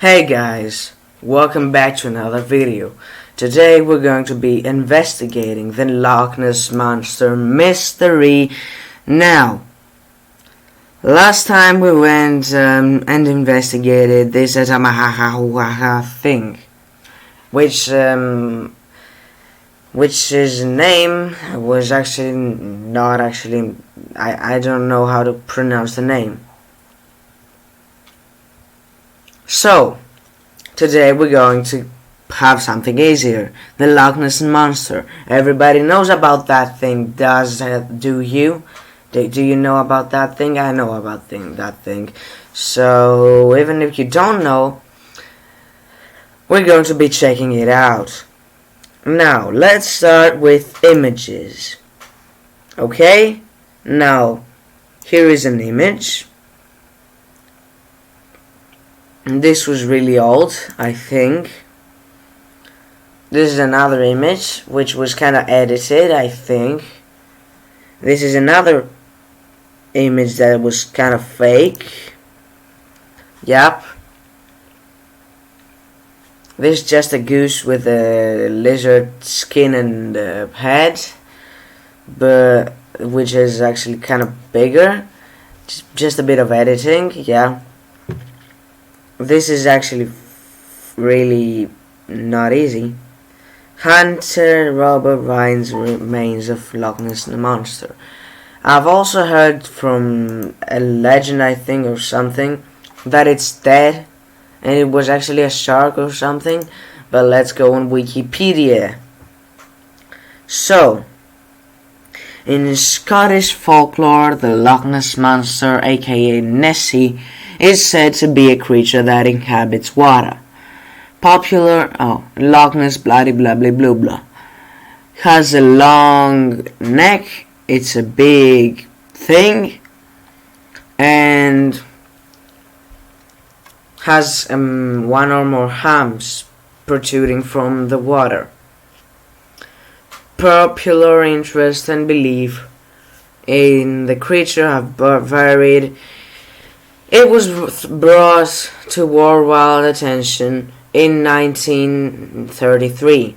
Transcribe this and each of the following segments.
Hey guys, welcome back to another video. Today we're going to be investigating the Loch Ness Monster mystery. Now, last time we went and investigated this thing, which his name was actually not actually, I don't know how to pronounce the name. So, today we're going to have something easier. The Loch Ness Monster. Everybody knows about that thing, do you? Do you know about that thing? I know about that thing. So, even if you don't know, we're going to be checking it out. Now, let's start with images. Okay? Now, here is an image. This was really old, I think. This is another image, which was kind of edited, I think. This is another image that was kind of fake. Yep. This is just a goose with a lizard skin and head, but which is actually kind of bigger. Just a bit of editing, yeah. This is actually really not easy. Hunter Robert Ryan's remains of Loch Ness Monster. I've also heard from a legend, I think, or something, that it's dead and it was actually a shark or something. But let's go on Wikipedia. So, in Scottish folklore, the Loch Ness Monster, aka Nessie, is said to be a creature that inhabits water. Loch Ness blah blah blah blah blah. Has a long neck, it's a big thing, and has one or more hams protruding from the water. Popular interest and belief in the creature have varied. It was brought to worldwide attention in 1933.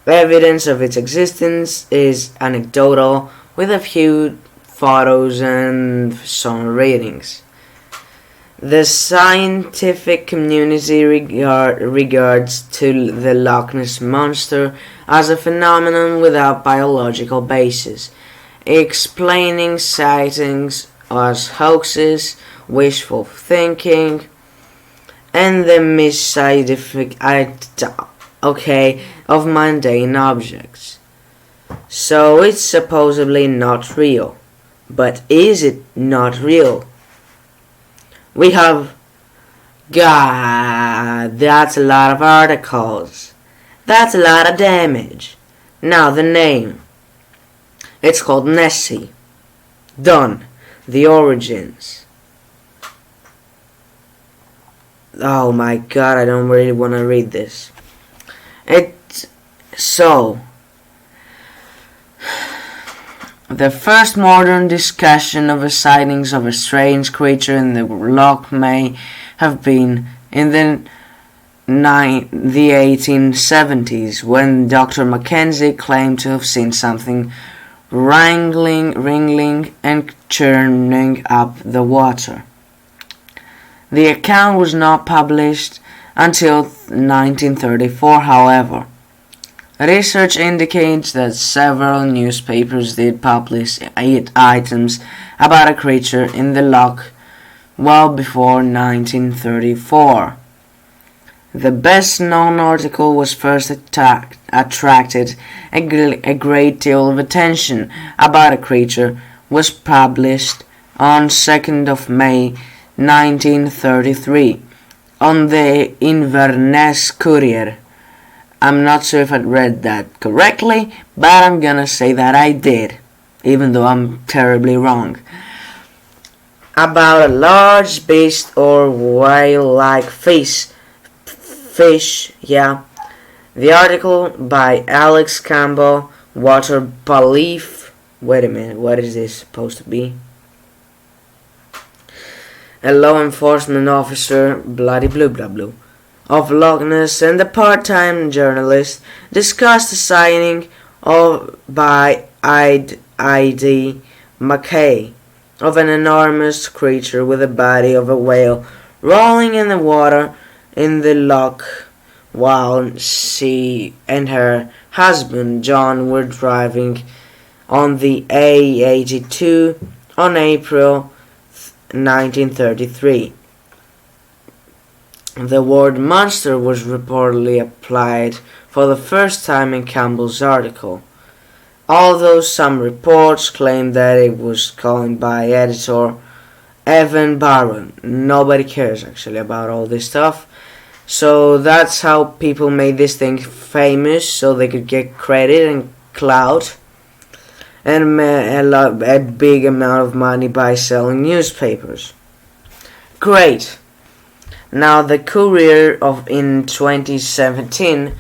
Evidence of its existence is anecdotal, with a few photos and some readings. The scientific community regards to the Loch Ness Monster as a phenomenon without biological basis, explaining sightings as hoaxes, wishful thinking, and the misidentification of mundane objects. So it's supposedly not real. But is it not real? We have... God, that's a lot of articles. That's a lot of damage. Now the name. It's called Nessie. Done. The origins. Oh my god, I don't really want to read this. The first modern discussion of the sightings of a strange creature in the loch may have been in the 1870s, when Dr. Mackenzie claimed to have seen something wriggling and churning up the water. The account was not published until 1934, however. Research indicates that several newspapers did publish items about a creature in the loch well before 1934. The best-known article was first attracted a great deal of attention about a creature was published on 2nd of May 1933 on the Inverness Courier. I'm not sure if I read that correctly, but I'm gonna say that I did, even though I'm terribly wrong. About a large beast or whale-like fish, yeah. The article by Alex Campbell, Water Belief. Wait a minute, what is this supposed to be? a law enforcement officer, bloody blue blah blue, of Loch Ness, and a part-time journalist discussed the sighting by I.D. Mackay of an enormous creature with the body of a whale rolling in the water in the loch while she and her husband John were driving on the A82 on April 1933. The word monster was reportedly applied for the first time in Campbell's article, although some reports claim that it was coined by editor Evan Barron. Nobody cares actually about all this stuff. So that's how people made this thing famous, so they could get credit and clout and a big amount of money by selling newspapers. Great. Now the Courier in 2017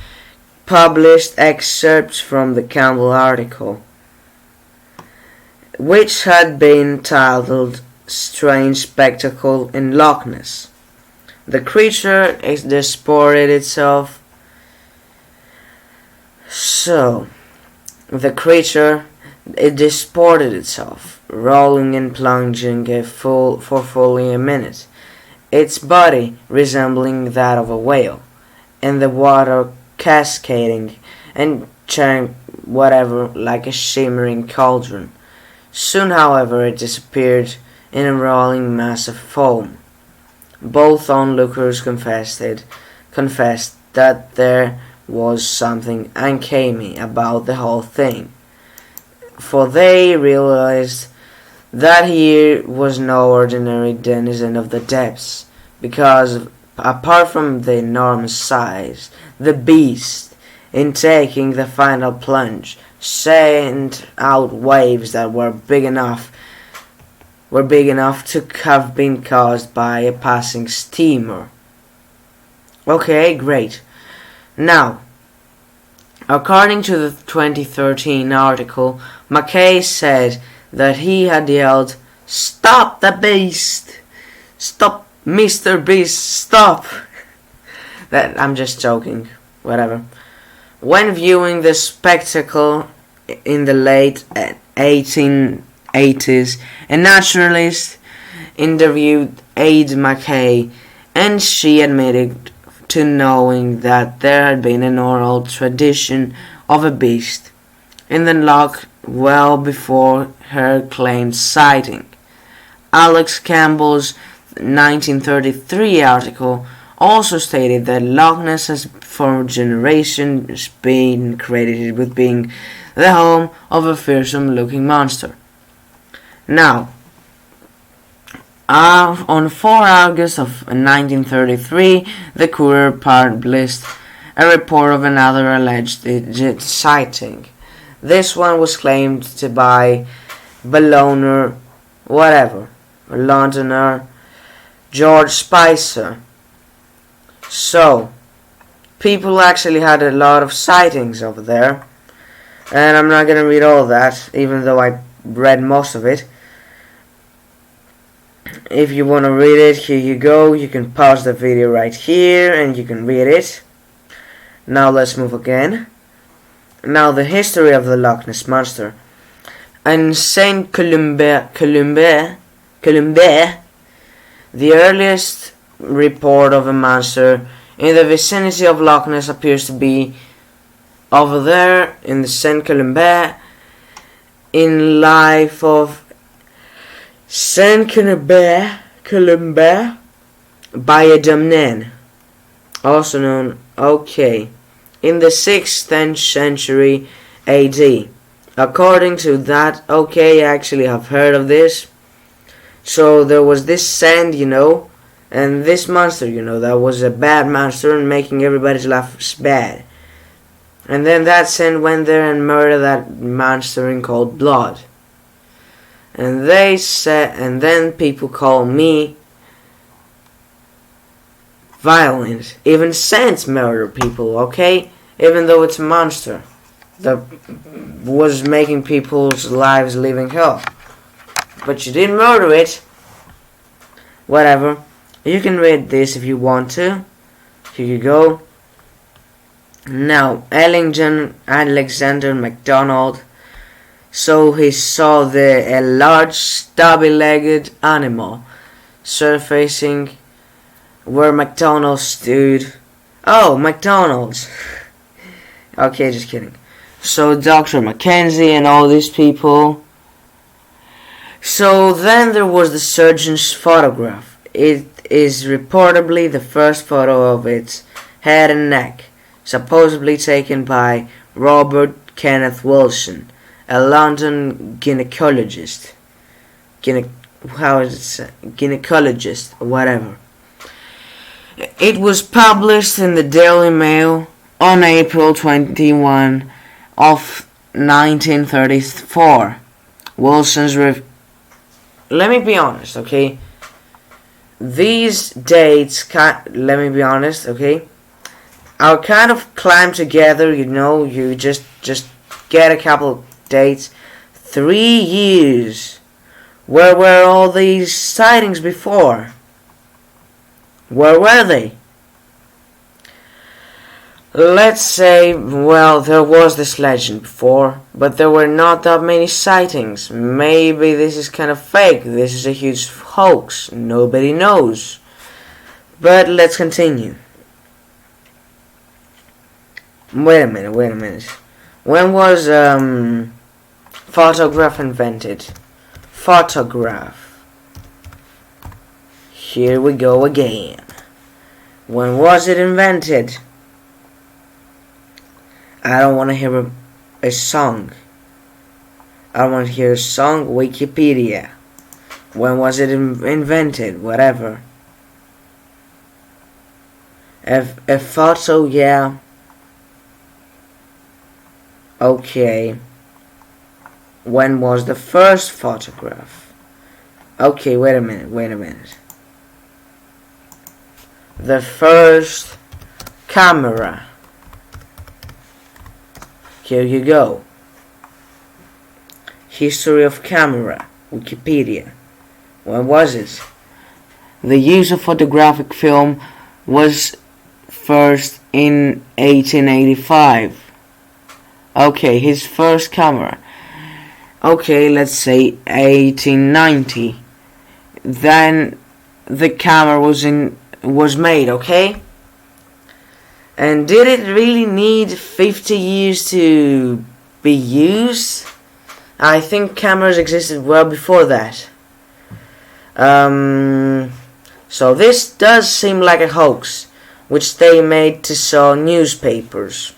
published excerpts from the Campbell article, which had been titled Strange Spectacle in Loch Ness. The creature disported itself. It disported itself, rolling and plunging for fully a minute, its body resembling that of a whale, and the water cascading and churning whatever like a shimmering cauldron. Soon, however, it disappeared in a rolling mass of foam. Both onlookers confessed that there was something uncanny about the whole thing, for they realized that he was no ordinary denizen of the depths, because apart from the enormous size, the beast, in taking the final plunge, sent out waves that were big enough to have been caused by a passing steamer. Okay, great. Now, according to the 2013 article, Mackay said that he had yelled, "Stop the beast! Stop, Mr. Beast, stop!" That I'm just joking, whatever. When viewing the spectacle in the late 1880s, a naturalist interviewed Ada Mackay, and she admitted to knowing that there had been an oral tradition of a beast in the loch well before her claimed sighting. Alex Campbell's 1933 article also stated that Loch Ness has for generations been credited with being the home of a fearsome-looking monster. Now, on 4 August of 1933, the Courier published a report of another alleged sighting. This one was claimed to by Londoner George Spicer. So, people actually had a lot of sightings over there, and I'm not going to read all that, even though I read most of it. If you want to read it, here you go. You can pause the video right here and you can read it. Now let's move again. Now the history of the Loch Ness Monster. In Saint Columba, the earliest report of a monster in the vicinity of Loch Ness appears to be over there in the Saint Columba in life of Saint Columba by a Damnen, also known in the 6th century AD. According to that, I actually have heard of this. So there was this sand, and this monster, that was a bad monster and making everybody's life bad. And then that sand went there and murdered that monster in cold blood. And then people call me violent. Even saints murder people, even though it's a monster that was making people's lives living hell. But you didn't murder it. whatever. You can read this if you want to. Here you go. Now, Alexander MacDonald. So he saw a large stubby-legged animal surfacing where McDonald's stood. Oh, McDonald's. Okay, just kidding. So Dr. Mackenzie and all these people. So then there was the surgeon's photograph. It is reportedly the first photo of its head and neck, supposedly taken by Robert Kenneth Wilson, a London gynecologist. Gynecologist, or whatever. It was published in the Daily Mail on April 21 of 1934. Wilson's let me be honest, okay? These dates, let me be honest, okay? Are kind of climbed together, you know. You just get a couple of dates. 3 years. Where were all these sightings before? Where were they? Let's say, well, there was this legend before, but there were not that many sightings. Maybe this is kind of fake. This is a huge hoax. Nobody knows. But let's continue. Wait a minute. When was photograph invented? Photograph. Here we go again. When was it invented? I don't want to hear a song. I want to hear a song. Wikipedia. When was it invented? Whatever. A photo, yeah. Okay. When was the first photograph? Okay, wait a minute. The first camera. Here you go. History of camera. Wikipedia. When was it? The use of photographic film was first in 1885. Okay, his first camera. Okay, let's say 1890. Then the camera was made, okay? And did it really need 50 years to be used? I think cameras existed well before that. So this does seem like a hoax, which they made to sell newspapers.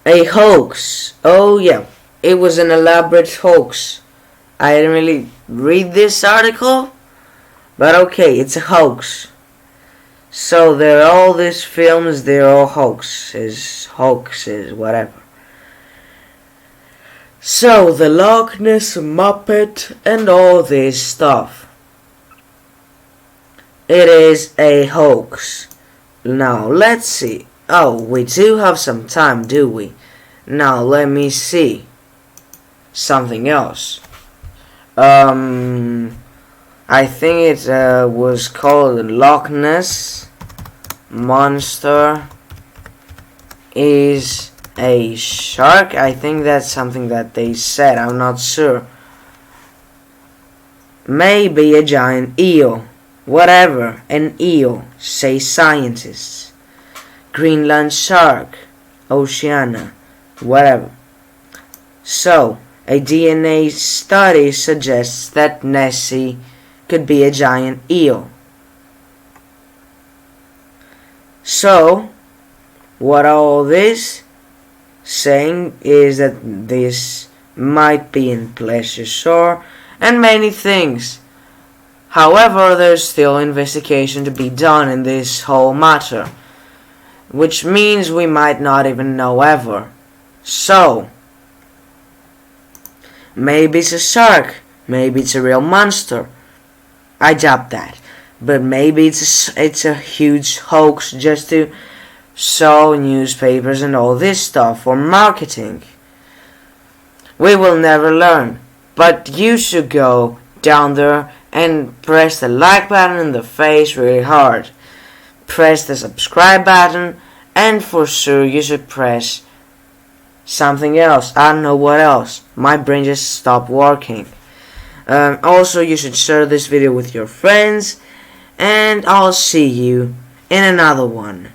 A hoax. Oh yeah, it was an elaborate hoax. I didn't really read this article, but okay, it's a hoax. So there are all these films, they're all hoaxes, whatever. So the Loch Ness Muppet and all this stuff. It is a hoax. Now let's see. Oh, we do have some time, do we? Now let me see. Something else. I think it was called Loch Ness Monster is a shark. I think that's something that they said. I'm not sure. Maybe a giant eel. Whatever. An eel, say scientists. Greenland shark. Oceania. Whatever. So, a DNA study suggests that Nessie could be a giant eel. So, what all this saying is that this might be in Pleasure Shore and many things. However, there's still investigation to be done in this whole matter, which means we might not even know ever. So, maybe it's a shark, maybe it's a real monster. I doubt that, but maybe it's a huge hoax just to sell newspapers and all this stuff for marketing. We will never learn, but you should go down there and press the like button in the face really hard. Press the subscribe button, and for sure you should press something else. I don't know what else. My brain just stopped working. Also, you should share this video with your friends, and I'll see you in another one.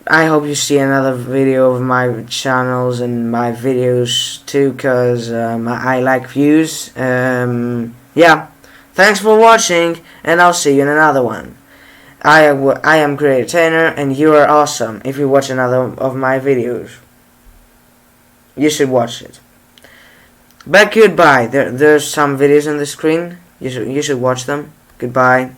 I hope you see another video of my channels and my videos too, because I like views. Yeah, thanks for watching, and I'll see you in another one. I am GREATERTAINER, and you are awesome. If you watch another of my videos, you should watch it. But goodbye. There's some videos on the screen. You should watch them. Goodbye.